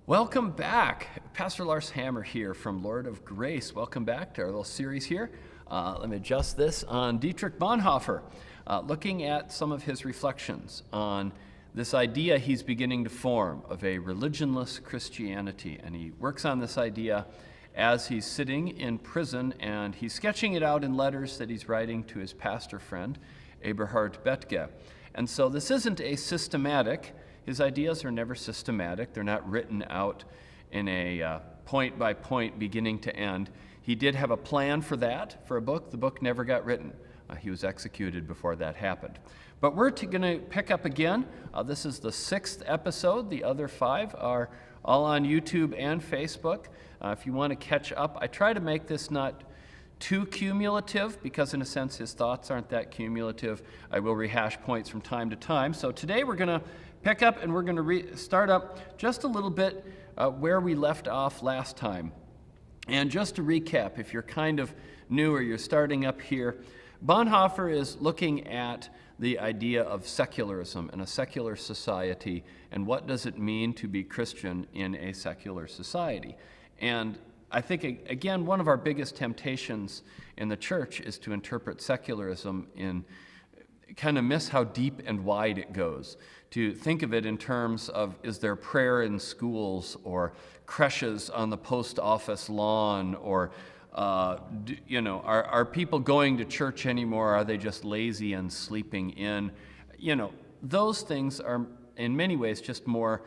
Welcome back. Pastor Lars Hammar here from Lord of Grace. Welcome back to our little series here. Let me adjust this on Dietrich Bonhoeffer, looking at some of his reflections on this idea he's beginning to form of a religionless Christianity. And he works on this idea as he's sitting in prison, and he's sketching it out in letters that he's writing to his pastor friend, Eberhard Bethge. And so this isn't a systematic. His ideas are never systematic. They're not written out in a point-by-point, beginning to end. He did have a plan for that, for a book. The book never got written. He was executed before that happened. But we're going to pick up again. This is the 6th episode. The other 5 are all on YouTube and Facebook. If you want to catch up, I try to make this not too cumulative, because in a sense his thoughts aren't that cumulative. I will rehash points from time to time. So today we're going to pick up, and we're going to start up just a little bit where we left off last time. And just to recap, if you're kind of new or you're starting up here, Bonhoeffer is looking at the idea of secularism and a secular society, and what does it mean to be Christian in a secular society. And I think, again, one of our biggest temptations in the church is to interpret secularism in kind of miss how deep and wide it goes. To think of it in terms of, is there prayer in schools, or creches on the post office lawn, or are people going to church anymore? Are they just lazy and sleeping in? Those things are in many ways just more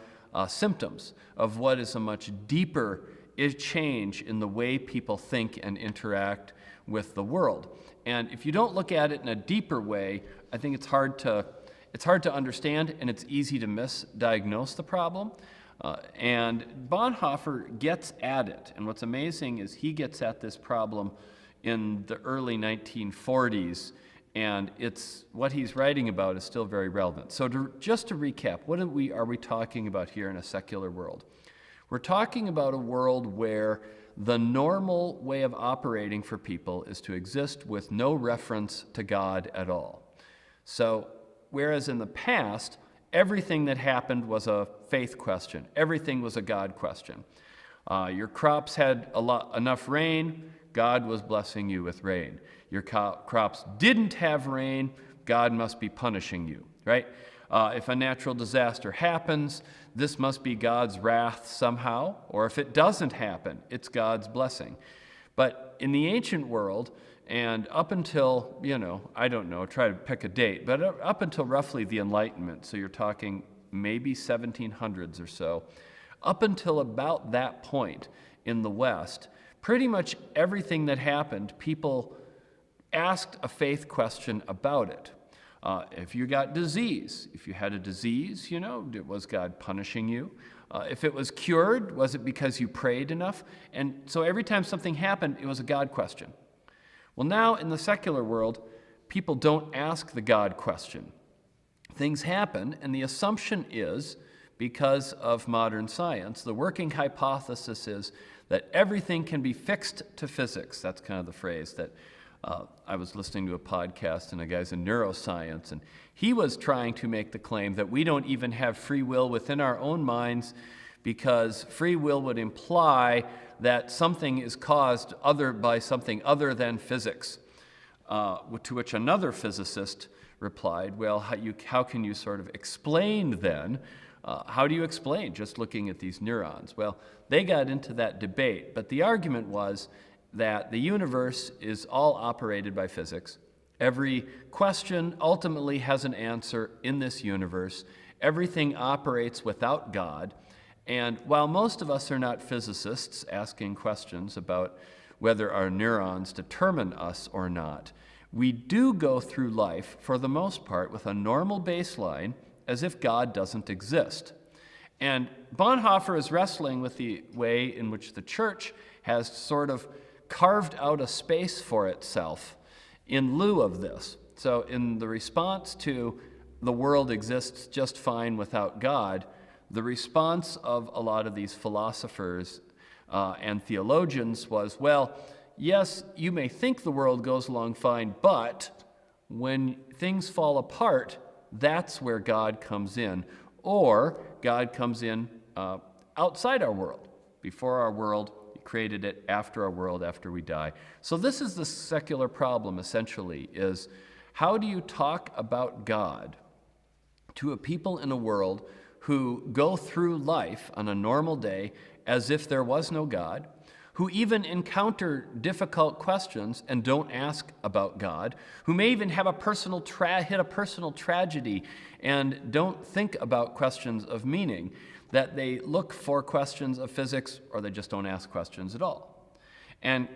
symptoms of what is a much deeper change in the way people think and interact with the world. And if you don't look at it in a deeper way, I think it's hard to understand, and it's easy to misdiagnose the problem. And Bonhoeffer gets at it. And what's amazing is he gets at this problem in the early 1940s, and what he's writing about is still very relevant. So just to recap, what are we talking about here in a secular world? We're talking about a world where the normal way of operating for people is to exist with no reference to God at all. So, whereas in the past, everything that happened was a faith question. Everything was a God question. Your crops had enough rain, God was blessing you with rain. Your crops didn't have rain, God must be punishing you, right? If a natural disaster happens, this must be God's wrath somehow, or if it doesn't happen, it's God's blessing. But in the ancient world, and up until, I don't know, try to pick a date, but up until roughly the Enlightenment, so you're talking maybe 1700s or so, up until about that point in the West, pretty much everything that happened, people asked a faith question about it. If you got disease, if you had a disease, was God punishing you? If it was cured, was it because you prayed enough? And so every time something happened, it was a God question. Well, now in the secular world, people don't ask the God question. Things happen, and the assumption is, because of modern science, the working hypothesis is that everything can be fixed to physics. That's kind of the phrase that I was listening to a podcast, and a guy's in neuroscience, and he was trying to make the claim that we don't even have free will within our own minds, because free will would imply that something is caused by something other than physics. To which another physicist replied, well, how can you sort of explain then? How do you explain just looking at these neurons? Well, they got into that debate, but the argument was that the universe is all operated by physics. Every question ultimately has an answer in this universe. Everything operates without God. And while most of us are not physicists asking questions about whether our neurons determine us or not, we do go through life, for the most part, with a normal baseline, as if God doesn't exist. And Bonhoeffer is wrestling with the way in which the church has sort of carved out a space for itself in lieu of this. So in the response to the world exists just fine without God, the response of a lot of these philosophers and theologians was, well, yes, you may think the world goes along fine, but when things fall apart, that's where God comes in. Or God comes in outside our world, before our world. He created it after our world, after we die. So this is the secular problem, essentially, is how do you talk about God to a people in a world who go through life on a normal day as if there was no God, who even encounter difficult questions and don't ask about God, who may even have a personal hit a personal tragedy and don't think about questions of meaning, that they look for questions of physics or they just don't ask questions at all. And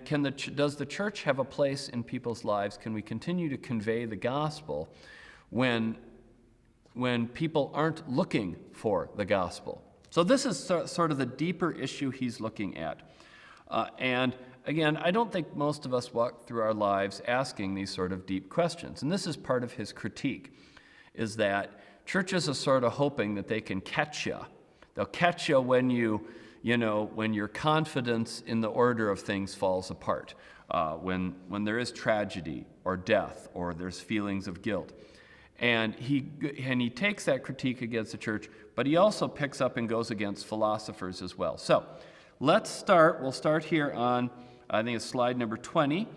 does the church have a place in people's lives? Can we continue to convey the gospel when people aren't looking for the gospel? So this is sort of the deeper issue he's looking at. And again, I don't think most of us walk through our lives asking these sort of deep questions. And this is part of his critique, is that churches are sort of hoping that they can catch you. They'll catch you when when your confidence in the order of things falls apart, when there is tragedy or death or there's feelings of guilt. And he takes that critique against the church, but he also picks up and goes against philosophers as well. So let's start. We'll start here on, I think it's slide number 20.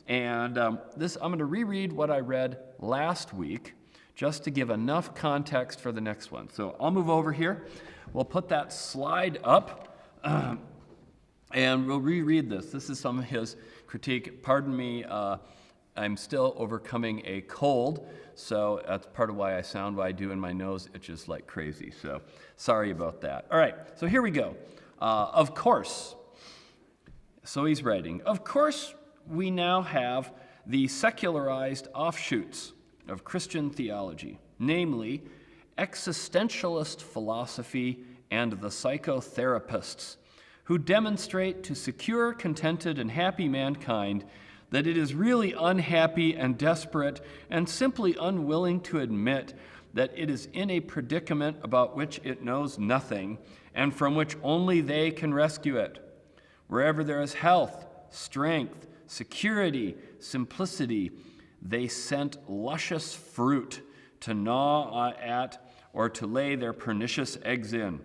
And I'm going to reread what I read last week just to give enough context for the next one. So I'll move over here. We'll put that slide up, and we'll reread this. This is some of his critique. Pardon me, I'm still overcoming a cold, so that's part of why I sound what I do, and my nose itches like crazy. So sorry about that. All right, so here we go. Of course, so he's writing, of course we now have the secularized offshoots of Christian theology, namely existentialist philosophy and the psychotherapists, who demonstrate to secure, contented, and happy mankind that it is really unhappy and desperate and simply unwilling to admit that it is in a predicament about which it knows nothing and from which only they can rescue it. Wherever there is health, strength, security, simplicity, they scent luscious fruit to gnaw at or to lay their pernicious eggs in.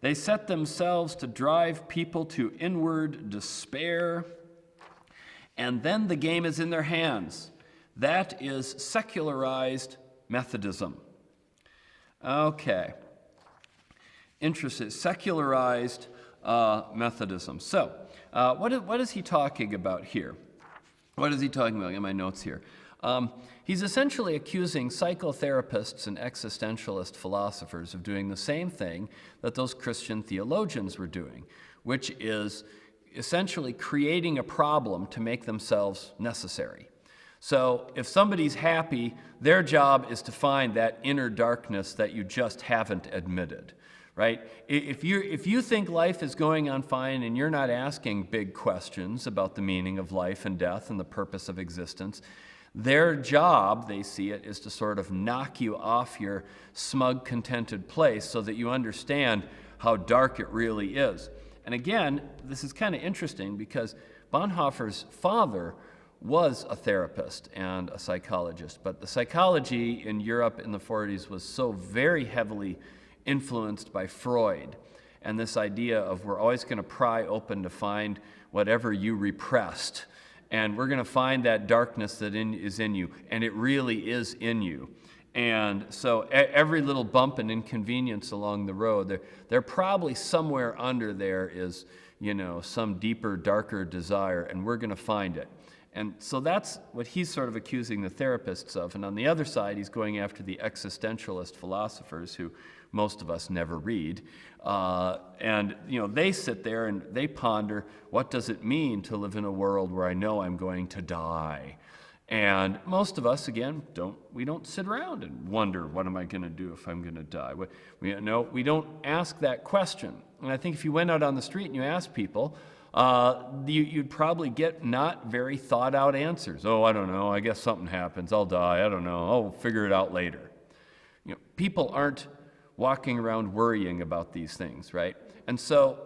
They set themselves to drive people to inward despair, and then the game is in their hands. That is secularized Methodism. Okay. Interesting. Secularized Methodism. So, what is he talking about here? What is he talking about? I got my notes here. He's essentially accusing psychotherapists and existentialist philosophers of doing the same thing that those Christian theologians were doing, which is essentially creating a problem to make themselves necessary. So if somebody's happy, their job is to find that inner darkness that you just haven't admitted, right? If you think life is going on fine and you're not asking big questions about the meaning of life and death and the purpose of existence, their job, they see it, is to sort of knock you off your smug, contented place so that you understand how dark it really is. And again, this is kind of interesting because Bonhoeffer's father was a therapist and a psychologist, but the psychology in Europe in the 40s was so very heavily influenced by Freud and this idea of we're always going to pry open to find whatever you repressed, and we're going to find that darkness that is in you, and it really is in you. And so every little bump and inconvenience along the road, there probably somewhere under there is, some deeper, darker desire, and we're going to find it. And so that's what he's sort of accusing the therapists of. And on the other side, he's going after the existentialist philosophers who most of us never read. And they sit there and they ponder, what does it mean to live in a world where I know I'm going to die? And most of us, again, we don't sit around and wonder, what am I going to do if I'm going to die? We don't ask that question. And I think if you went out on the street and you asked people, you'd probably get not very thought out answers. Oh, I don't know. I guess something happens. I'll die. I don't know. I'll figure it out later. People aren't walking around worrying about these things, right? And so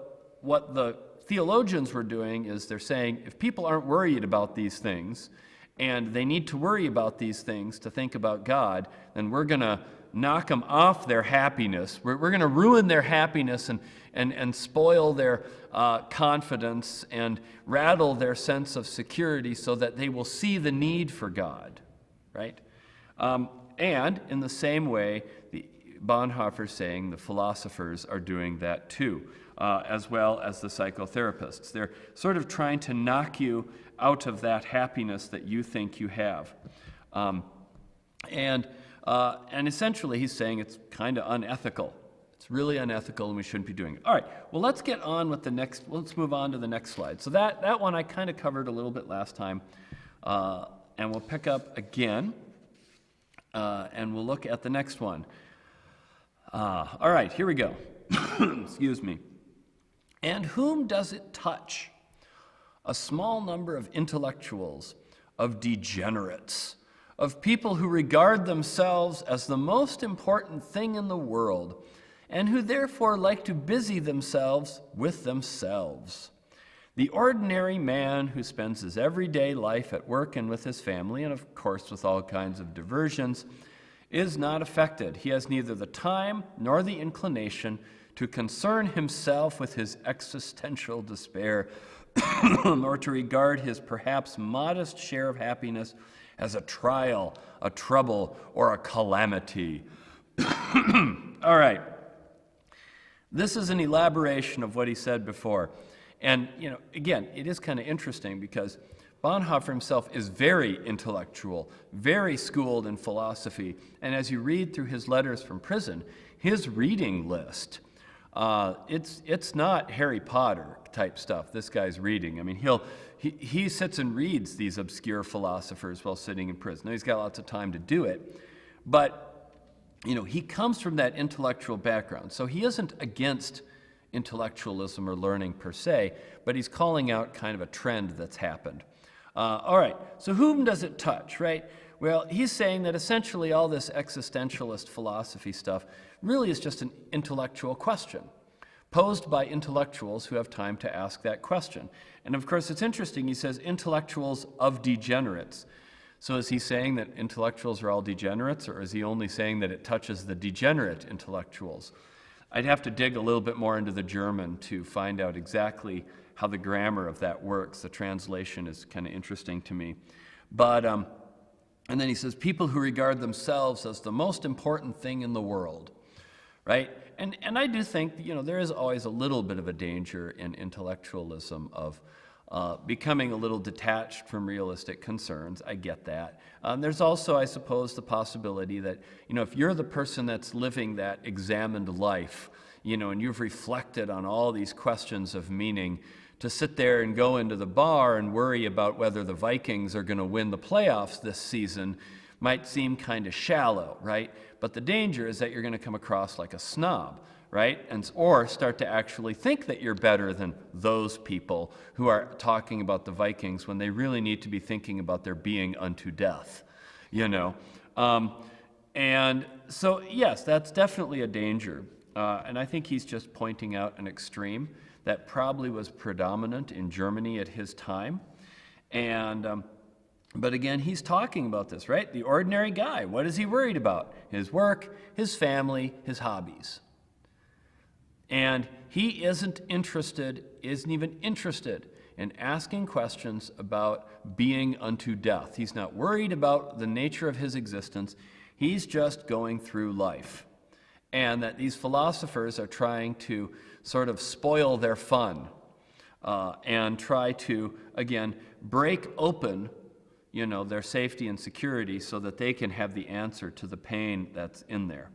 what the theologians were doing is they're saying, if people aren't worried about these things, and they need to worry about these things to think about God, then we're going to knock them off their happiness. We're going to ruin their happiness and spoil their confidence and rattle their sense of security so that they will see the need for God, right? And in the same way, Bonhoeffer's saying the philosophers are doing that too, as well as the psychotherapists. They're sort of trying to knock you out of that happiness that you think you have. And essentially he's saying it's kind of unethical. It's really unethical and we shouldn't be doing it. All right, well, let's get on with the next, let's move on to the next slide. So that one I kind of covered a little bit last time, and we'll pick up again, and we'll look at the next one. All right, here we go. Excuse me. And whom does it touch? A small number of intellectuals, of degenerates, of people who regard themselves as the most important thing in the world, and who therefore like to busy themselves with themselves. The ordinary man who spends his everyday life at work and with his family, and of course with all kinds of diversions, is not affected. He has neither the time nor the inclination to concern himself with his existential despair, or to regard his perhaps modest share of happiness as a trial, a trouble, or a calamity. All right. This is an elaboration of what he said before. And, again, it is kind of interesting because Bonhoeffer himself is very intellectual, very schooled in philosophy. And as you read through his letters from prison, his reading list, it's not Harry Potter type stuff this guy's reading. I mean, he sits and reads these obscure philosophers while sitting in prison. Now, he's got lots of time to do it, but he comes from that intellectual background, so he isn't against intellectualism or learning per se, but he's calling out kind of a trend that's happened. All right, so whom does it touch, right? Well, he's saying that essentially all this existentialist philosophy stuff really is just an intellectual question, posed by intellectuals who have time to ask that question. And of course, it's interesting, he says intellectuals of degenerates. So is he saying that intellectuals are all degenerates, or is he only saying that it touches the degenerate intellectuals? I'd have to dig a little bit more into the German to find out exactly how the grammar of that works. The translation is kind of interesting to me. But, and then he says, people who regard themselves as the most important thing in the world, right? And I do think, there is always a little bit of a danger in intellectualism of becoming a little detached from realistic concerns. I get that. There's also, I suppose, the possibility that, if you're the person that's living that examined life, and you've reflected on all these questions of meaning, to sit there and go into the bar and worry about whether the Vikings are going to win the playoffs this season might seem kind of shallow, right? But the danger is that you're going to come across like a snob, right? Or start to actually think that you're better than those people who are talking about the Vikings when they really need to be thinking about their being unto death, And so, yes, that's definitely a danger. And I think he's just pointing out an extreme that probably was predominant in Germany at his time. And but again, he's talking about this, right? The ordinary guy, what is he worried about? His work, his family, his hobbies. And he isn't even interested in asking questions about being unto death. He's not worried about the nature of his existence. He's just going through life. And that these philosophers are trying to sort of spoil their fun and try to, again, break open, their safety and security so that they can have the answer to the pain that's in there.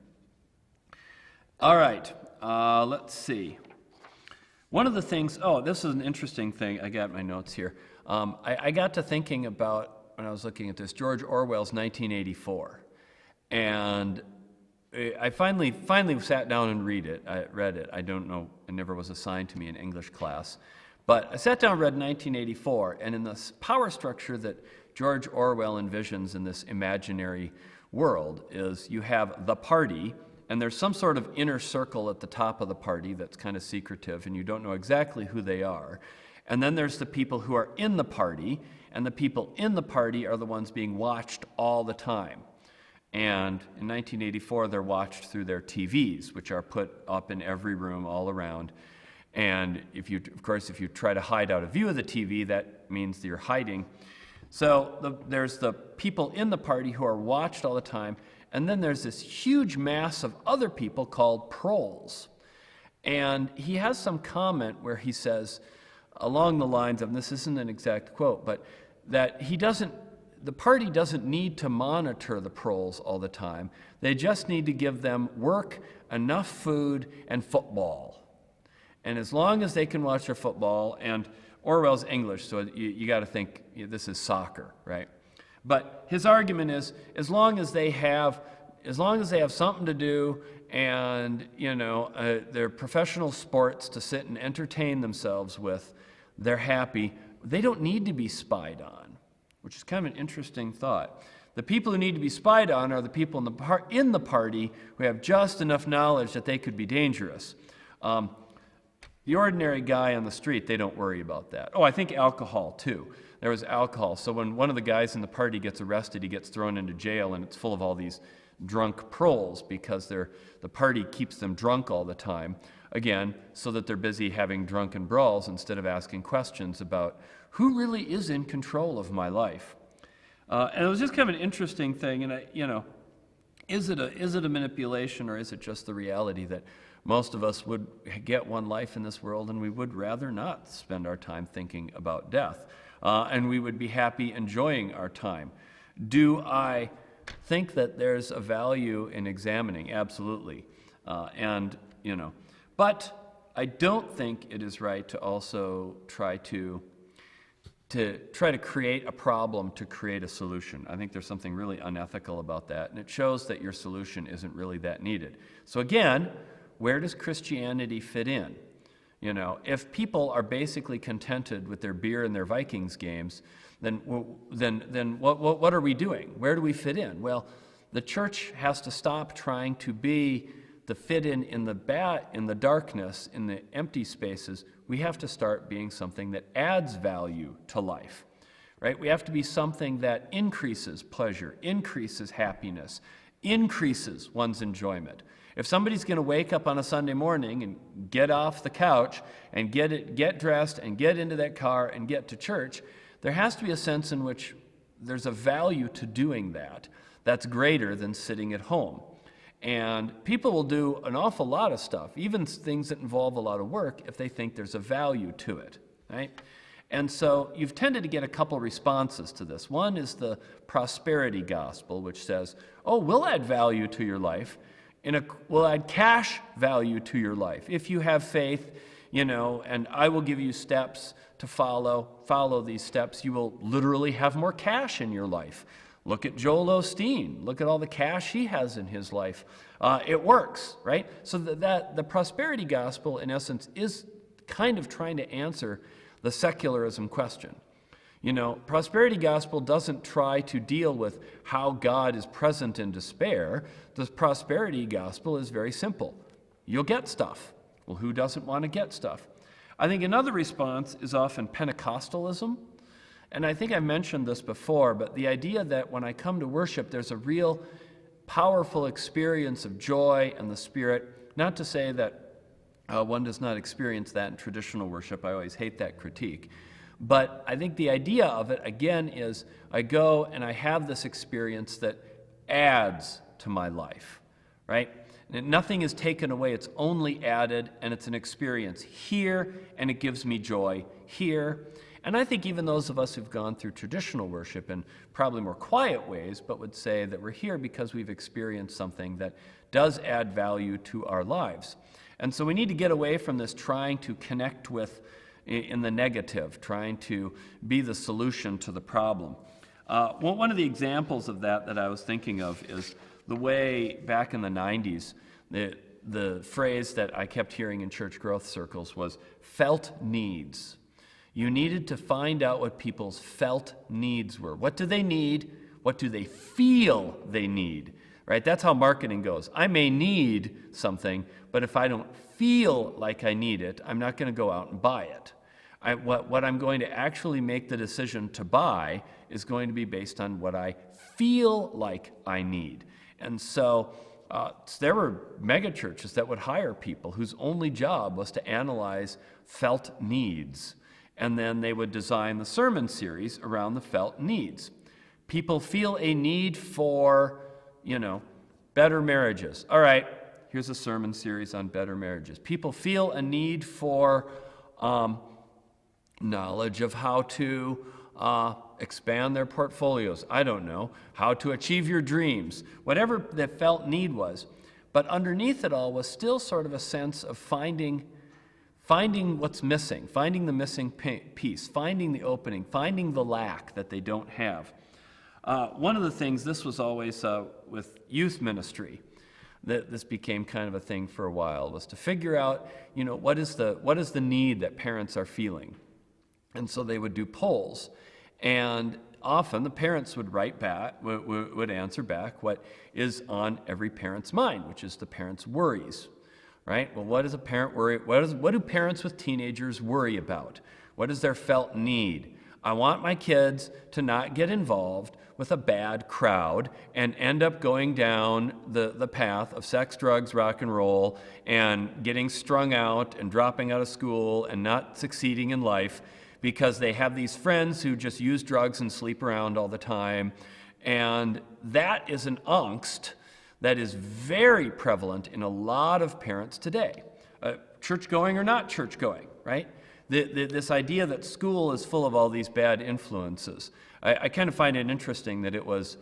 All right, let's see. One of the things, this is an interesting thing. I got my notes here. I got to thinking about, when I was looking at this, George Orwell's 1984. And I finally sat down and read it. I read it. I don't know, it never was assigned to me in English class. But I sat down and read 1984, and in this power structure that George Orwell envisions in this imaginary world is you have the party, and there's some sort of inner circle at the top of the party that's kind of secretive, and you don't know exactly who they are. And then there's the people who are in the party, and the people in the party are the ones being watched all the time. And in 1984, they're watched through their TVs, which are put up in every room all around. And if you try to hide out a view of the TV, that means that you're hiding. So there's the people in the party who are watched all the time, and then there's this huge mass of other people called proles. And he has some comment where he says, along the lines of, and this isn't an exact quote, but that the party doesn't need to monitor the proles all the time. They just need to give them work, enough food, and football. And as long as they can watch their football, and Orwell's English, so you got to think this is soccer, right? But his argument is, as long as they have something to do, and their professional sports to sit and entertain themselves with, they're happy. They don't need to be spied on, which is kind of an interesting thought. The people who need to be spied on are the people in the party who have just enough knowledge that they could be dangerous. The ordinary guy on the street, they don't worry about that. Oh, I think alcohol, too. There was alcohol. So when one of the guys in the party gets arrested, he gets thrown into jail, and it's full of all these drunk proles because the party keeps them drunk all the time, again, so that they're busy having drunken brawls instead of asking questions about who really is in control of my life. And it was just kind of an interesting thing, and is it a manipulation, or is it just the reality that most of us would get one life in this world, and we would rather not spend our time thinking about death, and we would be happy enjoying our time? Do I think that there's a value in examining? Absolutely. But I don't think it is right to also try to create a problem to create a solution. I think there's something really unethical about that, and it shows that your solution isn't really that needed. So again, where does Christianity fit in? If people are basically contented with their beer and their Vikings games, then what are we doing? Where do we fit in? Well, the church has to stop trying to be the fit in the darkness, in the empty spaces. We have to start being something that adds value to life, right? We have to be something that increases pleasure, increases happiness, increases one's enjoyment. If somebody's going to wake up on a Sunday morning and get off the couch and get dressed and get into that car and get to church, there has to be a sense in which there's a value to doing that that's greater than sitting at home. And people will do an awful lot of stuff, even things that involve a lot of work, if they think there's a value to it, right? And so you've tended to get a couple responses to this. One is the prosperity gospel, which says, oh, we'll add value to your life. We'll add cash value to your life. If you have faith, and I will give you steps to follow these steps, you will literally have more cash in your life. Look at Joel Osteen. Look at all the cash he has in his life. It works, right? So that the prosperity gospel, in essence, is kind of trying to answer the secularism question. Prosperity gospel doesn't try to deal with how God is present in despair. The prosperity gospel is very simple. You'll get stuff. Well, who doesn't want to get stuff? I think another response is often Pentecostalism. And I think I mentioned this before, but the idea that when I come to worship, there's a real powerful experience of joy and the Spirit. Not to say that one does not experience that in traditional worship. I always hate that critique. But I think the idea of it, again, is I go and I have this experience that adds to my life, right? And nothing is taken away. It's only added, and it's an experience here, and it gives me joy here. And I think even those of us who've gone through traditional worship in probably more quiet ways, but would say that we're here because we've experienced something that does add value to our lives. And so we need to get away from this trying to connect with in the negative, trying to be the solution to the problem. One of the examples of that I was thinking of is the way back in the 90s, the phrase that I kept hearing in church growth circles was felt needs. You needed to find out what people's felt needs were. What do they need? What do they feel they need? Right? That's how marketing goes. I may need something, but if I don't feel like I need it, I'm not going to go out and buy it. What I'm going to actually make the decision to buy is going to be based on what I feel like I need. And so there were megachurches that would hire people whose only job was to analyze felt needs. And then they would design the sermon series around the felt needs. People feel a need for, better marriages. All right, here's a sermon series on better marriages. People feel a need for knowledge of how to expand their portfolios. I don't know, how to achieve your dreams, whatever the felt need was. But underneath it all was still sort of a sense of finding what's missing, finding the missing piece, finding the opening, finding the lack that they don't have. One of the things, this was always with youth ministry, that this became kind of a thing for a while, was to figure out, what is the need that parents are feeling. And so they would do polls. And often the parents would write back, would answer back what is on every parent's mind, which is the parents' worries, right? Well, what does a parent worry? What do parents with teenagers worry about? What is their felt need? I want my kids to not get involved with a bad crowd and end up going down the path of sex, drugs, rock and roll, and getting strung out and dropping out of school and not succeeding in life, because they have these friends who just use drugs and sleep around all the time. And that is an angst that is very prevalent in a lot of parents today. Church-going or not church-going, right? This idea that school is full of all these bad influences. I kind of find it interesting that it was,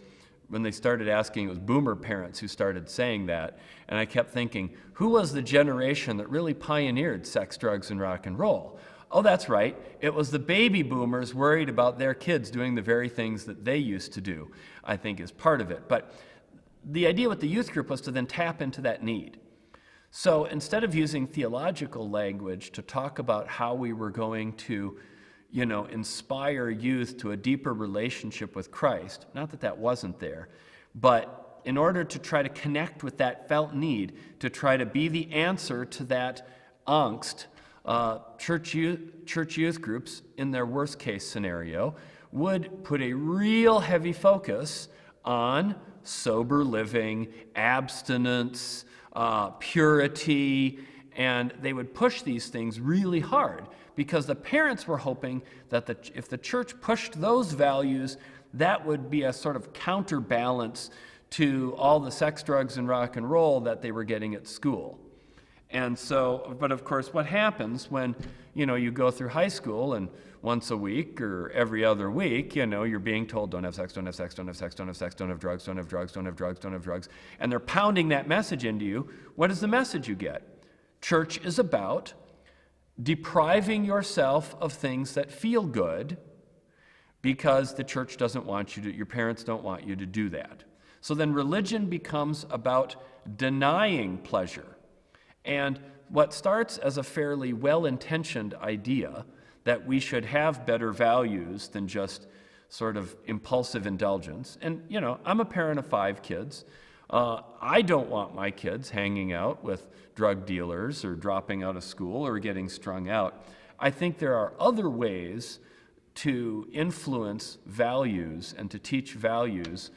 when they started asking, it was boomer parents who started saying that. And I kept thinking, who was the generation that really pioneered sex, drugs, and rock and roll? Oh, that's right. It was the baby boomers worried about their kids doing the very things that they used to do, I think is part of it. But the idea with the youth group was to then tap into that need. So instead of using theological language to talk about how we were going to, inspire youth to a deeper relationship with Christ, not that that wasn't there, but in order to try to connect with that felt need, to try to be the answer to that angst, church youth groups, in their worst case scenario, would put a real heavy focus on sober living, abstinence, purity, and they would push these things really hard because the parents were hoping that if the church pushed those values, that would be a sort of counterbalance to all the sex, drugs, and rock and roll that they were getting at school. And so, but of course, what happens when, you go through high school and once a week or every other week, you're being told, don't have sex, don't have sex, don't have sex, don't have sex, don't have drugs, don't have drugs, don't have drugs, don't have drugs. And they're pounding that message into you. What is the message you get? Church is about depriving yourself of things that feel good because the church doesn't want you to, your parents don't want you to do that. So then religion becomes about denying pleasure. And what starts as a fairly well-intentioned idea that we should have better values than just sort of impulsive indulgence. And, I'm a parent of 5 kids. I don't want my kids hanging out with drug dealers or dropping out of school or getting strung out. I think there are other ways to influence values and to teach values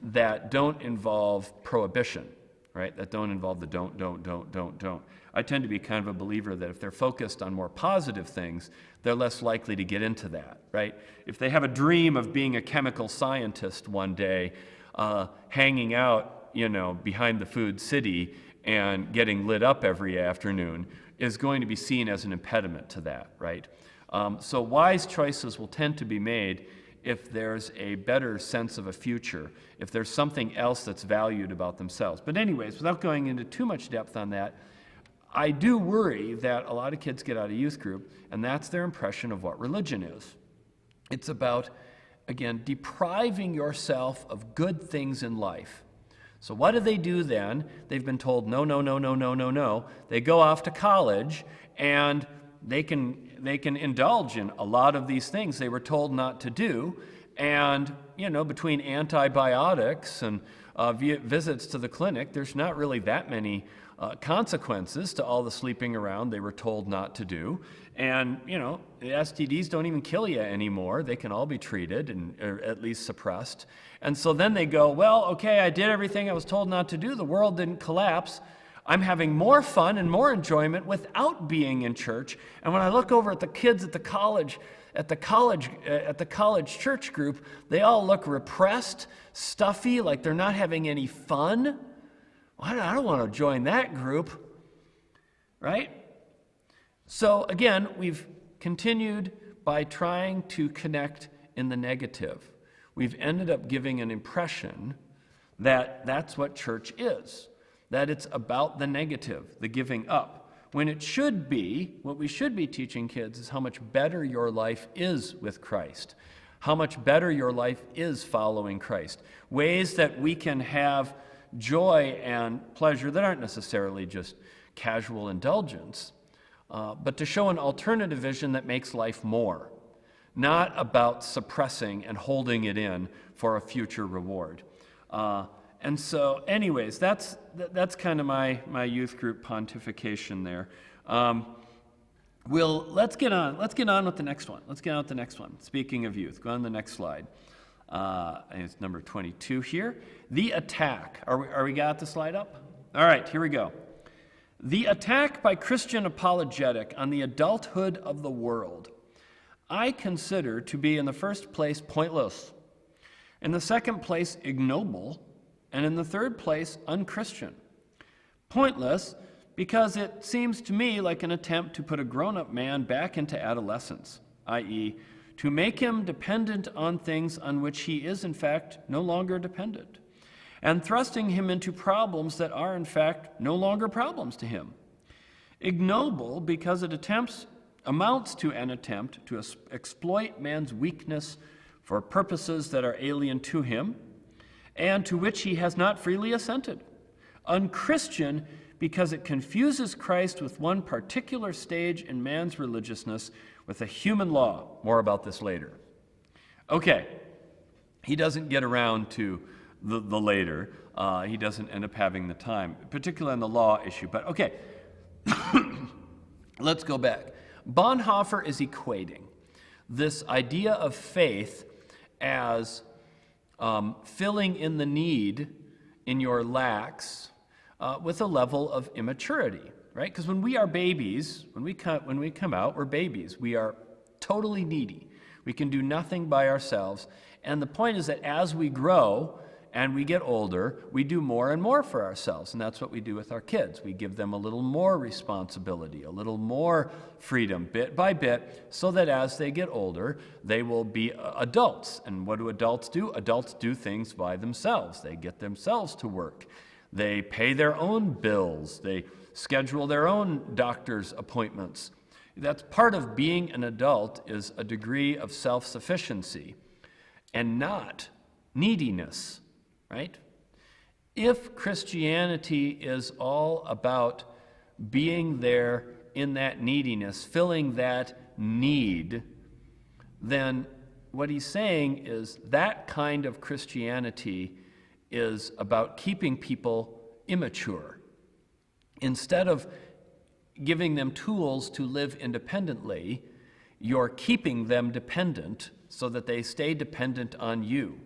that don't involve prohibition. Right? That don't involve the don't. I tend to be kind of a believer that if they're focused on more positive things, they're less likely to get into that, right? If they have a dream of being a chemical scientist one day, hanging out, behind the food city and getting lit up every afternoon is going to be seen as an impediment to that, right? So wise choices will tend to be made if there's a better sense of a future, if there's something else that's valued about themselves. But anyways, without going into too much depth on that, I do worry that a lot of kids get out of youth group, and that's their impression of what religion is. It's about, again, depriving yourself of good things in life. So what do they do then? They've been told no, no, no, no, no, no, no. They go off to college, and they can indulge in a lot of these things they were told not to do, and between antibiotics and visits to the clinic, there's not really that many consequences to all the sleeping around they were told not to do. And, the STDs don't even kill you anymore. They can all be treated or at least suppressed. And so then they go, well, okay, I did everything I was told not to do. The world didn't collapse. I'm having more fun and more enjoyment without being in church. And when I look over at the kids at the college church group, they all look repressed, stuffy, like they're not having any fun. I don't want to join that group, right? So again, we've continued by trying to connect in the negative. We've ended up giving an impression that that's what church is, that it's about the negative, the giving up, when it should be, what we should be teaching kids is how much better your life is with Christ, how much better your life is following Christ, ways that we can have joy and pleasure that aren't necessarily just casual indulgence, but to show an alternative vision that makes life more, not about suppressing and holding it in for a future reward. And so, anyways, that's kind of my youth group pontification there. Let's get on with the next one. Speaking of youth, go on to the next slide. It's number 22 here. The attack. Are we got the slide up? All right, here we go. The attack by Christian apologetic on the adulthood of the world, I consider to be in the first place pointless, in the second place ignoble, and in the third place unchristian. Pointless because it seems to me like an attempt to put a grown-up man back into adolescence, i.e., to make him dependent on things on which he is, in fact, no longer dependent, and thrusting him into problems that are, in fact, no longer problems to him. Ignoble because it amounts to an attempt to exploit man's weakness for purposes that are alien to him and to which he has not freely assented. Unchristian because it confuses Christ with one particular stage in man's religiousness with a human law. More about this later. Okay, he doesn't get around to the later. He doesn't end up having the time, particularly on the law issue. But okay, let's go back. Bonhoeffer is equating this idea of faith as filling in the need in your lacks with a level of immaturity, right? Because when we are babies, when we come out, we're babies. We are totally needy. We can do nothing by ourselves. And the point is that as we grow and we get older, we do more and more for ourselves. And that's what we do with our kids. We give them a little more responsibility, a little more freedom, bit by bit, so that as they get older, they will be adults. And what do adults do? Adults do things by themselves. They get themselves to work. They pay their own bills. They schedule their own doctor's appointments. That's part of being an adult, is a degree of self-sufficiency and not neediness, right? If Christianity is all about being there in that neediness, filling that need, then what he's saying is that kind of Christianity is about keeping people immature. Instead of giving them tools to live independently, you're keeping them dependent so that they stay dependent on you.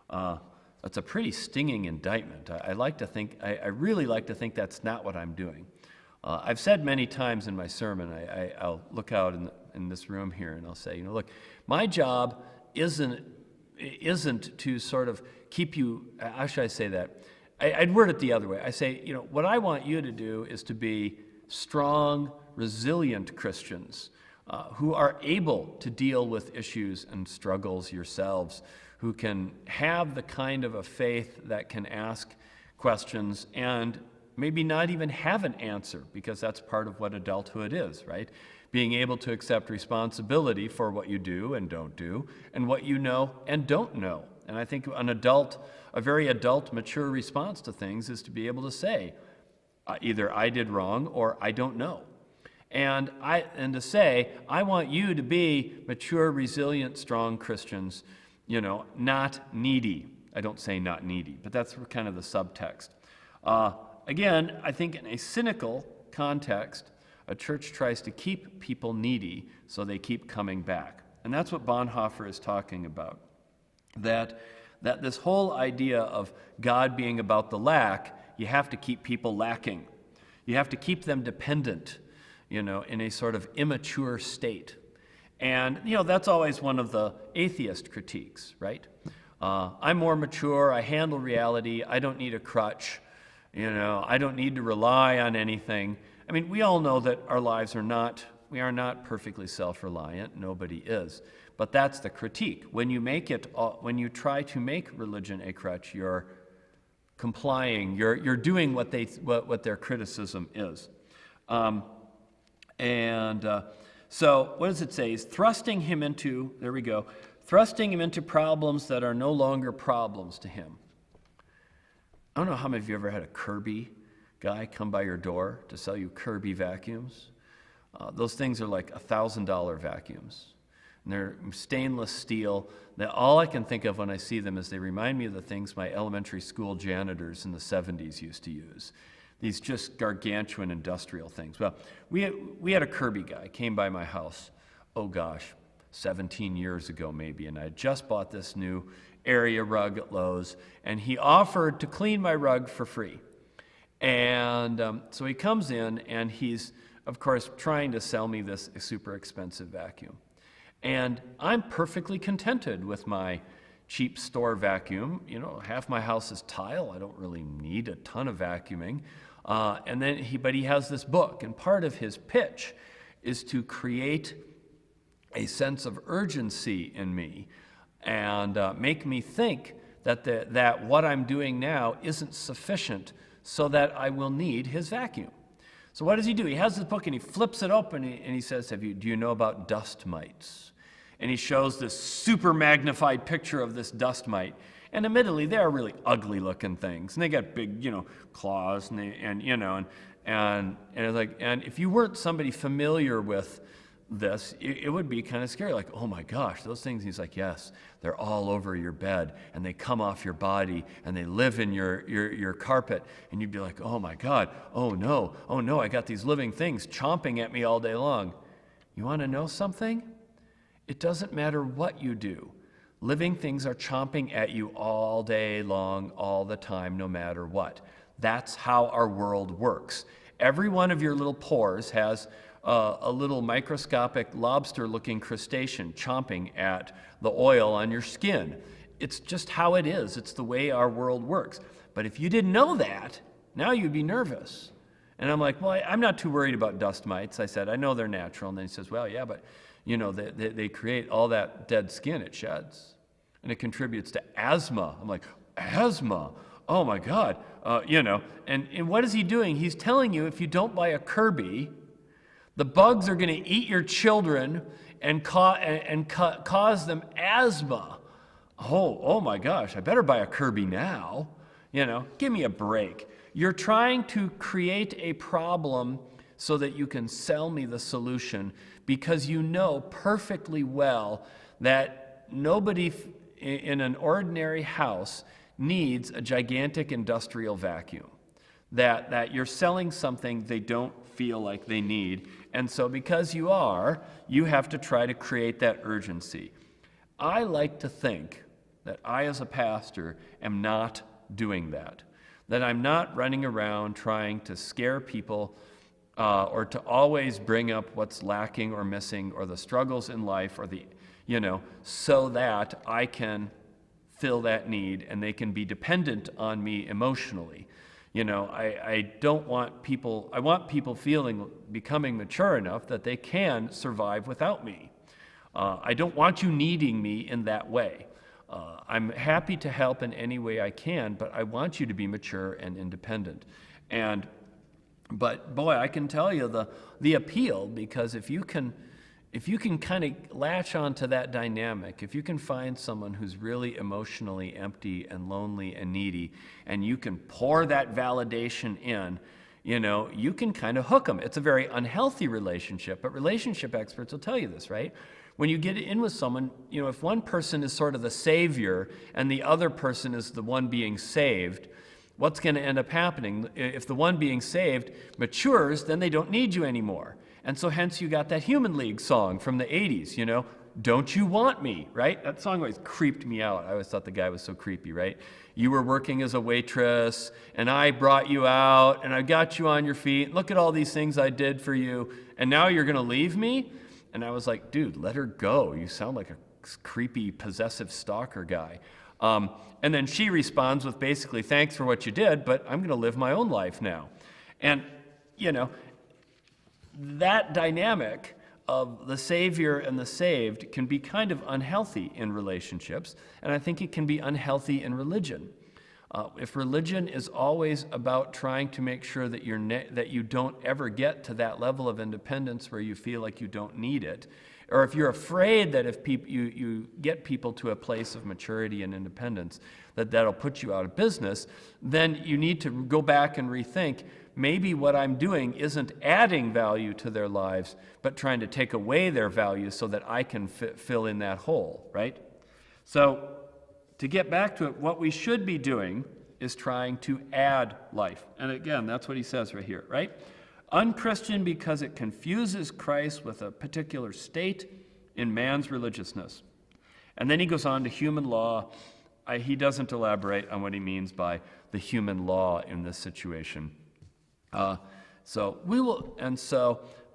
That's a pretty stinging indictment. I really like to think that's not what I'm doing. I've said many times in my sermon, I'll look out in this room here and I'll say, look, my job isn't to sort of keep you, how should I say that? I'd word it the other way. I say, what I want you to do is to be strong, resilient Christians who are able to deal with issues and struggles yourselves, who can have the kind of a faith that can ask questions and maybe not even have an answer, because that's part of what adulthood is, right? Being able to accept responsibility for what you do and don't do, and what you know and don't know. And I think a very adult, mature response to things is to be able to say, either I did wrong or I don't know. And to say, I want you to be mature, resilient, strong Christians not needy. I don't say not needy, but that's kind of the subtext. Again, I think in a cynical context, a church tries to keep people needy so they keep coming back. And that's what Bonhoeffer is talking about. That this whole idea of God being about the lack, you have to keep people lacking. You have to keep them dependent, in a sort of immature state. And, that's always one of the atheist critiques, right? I'm more mature, I handle reality, I don't need a crutch, I don't need to rely on anything. I mean, we all know that our lives we are not perfectly self-reliant, nobody is. But that's the critique. When you try to make religion a crutch, you're complying, you're doing what their criticism is. So what does it say? It's thrusting him into problems that are no longer problems to him. I don't know how many of you ever had a Kirby guy come by your door to sell you Kirby vacuums. Those things are like $1,000 vacuums. And they're stainless steel. All I can think of when I see them is they remind me of the things my elementary school janitors in the 70s used to use. These just gargantuan industrial things. Well, we had a Kirby guy came by my house, 17 years ago maybe, and I had just bought this new area rug at Lowe's, and he offered to clean my rug for free. And so he comes in, and he's, of course, trying to sell me this super expensive vacuum. And I'm perfectly contented with my cheap store vacuum. Half my house is tile. I don't really need a ton of vacuuming. But he has this book, and part of his pitch is to create a sense of urgency in me and make me think that what I'm doing now isn't sufficient so that I will need his vacuum. So what does he do? He has this book and he flips it open and he says, do you know about dust mites? And he shows this super magnified picture of this dust mite. And admittedly, they are really ugly looking things. And they got big, claws and it's like, and if you weren't somebody familiar with this, it would be kind of scary, like, oh my gosh, those things. He's like, yes, they're all over your bed, and they come off your body, and they live in your carpet, and you'd be like, oh my God, oh no, I got these living things chomping at me all day long. You want to know something? It doesn't matter what you do. Living things are chomping at you all day long, all the time, no matter what. That's how our world works. Every one of your little pores has a little microscopic lobster-looking crustacean chomping at the oil on your skin. It's just how it is. It's the way our world works. But if you didn't know that, now you'd be nervous. And I'm like, well, I'm not too worried about dust mites. I said, I know they're natural. And then he says, well, yeah, but they create all that dead skin it sheds. And it contributes to asthma. I'm like, asthma? Oh my God. And what is he doing? He's telling you if you don't buy a Kirby, the bugs are going to eat your children and cause them asthma. Oh my gosh, I better buy a Kirby now. Give me a break. You're trying to create a problem so that you can sell me the solution because you know perfectly well that nobody in an ordinary house needs a gigantic industrial vacuum. That you're selling something they don't feel like they need. And so because you have to try to create that urgency. I like to think that I, as a pastor, am not doing that. That I'm not running around trying to scare people or to always bring up what's lacking or missing or the struggles in life or so that I can fill that need and they can be dependent on me emotionally. I want people becoming mature enough that they can survive without me. I don't want you needing me in that way. I'm happy to help in any way I can, but I want you to be mature and independent. But boy, I can tell you the appeal, because if you can kind of latch onto that dynamic, if you can find someone who's really emotionally empty and lonely and needy, and you can pour that validation in, you can kind of hook them. It's a very unhealthy relationship, but relationship experts will tell you this, right? when you get in with someone, if one person is sort of the savior and the other person is the one being saved, what's going to end up happening? If the one being saved matures, then they don't need you anymore. And so hence you got that Human League song from the 80s, Don't You Want Me, right? That song always creeped me out. I always thought the guy was so creepy, right? You were working as a waitress, and I brought you out, and I got you on your feet. Look at all these things I did for you, and now you're going to leave me? And I was like, dude, let her go. You sound like a creepy, possessive stalker guy. And then she responds with basically, thanks for what you did, but I'm going to live my own life now. And, that dynamic of the Savior and the saved can be kind of unhealthy in relationships, and I think it can be unhealthy in religion. If religion is always about trying to make sure that that you don't ever get to that level of independence where you feel like you don't need it, or if you're afraid that if you get people to a place of maturity and independence, that'll put you out of business, then you need to go back and rethink, maybe what I'm doing isn't adding value to their lives, but trying to take away their value so that I can fill in that hole, right? So to get back to it, what we should be doing is trying to add life. And again, that's what he says right here, right? Unchristian because it confuses Christ with a particular state in man's religiousness. And then he goes on to human law. He doesn't elaborate on what he means by the human law in this situation. So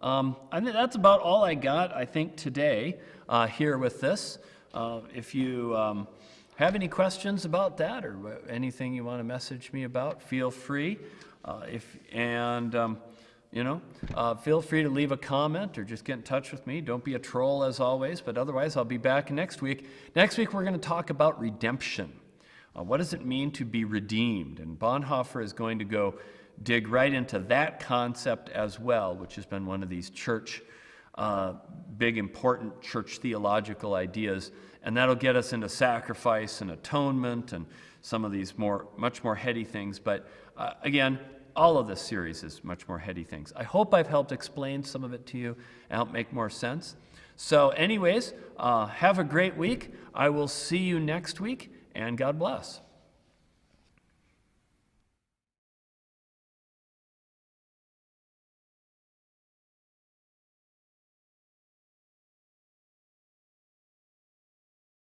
I think that's about all I got, I think, today here with this. If you have any questions about that or anything you want to message me about, feel free. Feel free to leave a comment or just get in touch with me. Don't be a troll as always, but otherwise I'll be back next week. Next week we're going to talk about redemption. What does it mean to be redeemed? And Bonhoeffer is going to go dig right into that concept as well, which has been one of these big important church theological ideas. And that'll get us into sacrifice and atonement and some of these much more heady things. But again, all of this series is much more heady things. I hope I've helped explain some of it to you and help make more sense. So anyways, have a great week. I will see you next week, and God bless.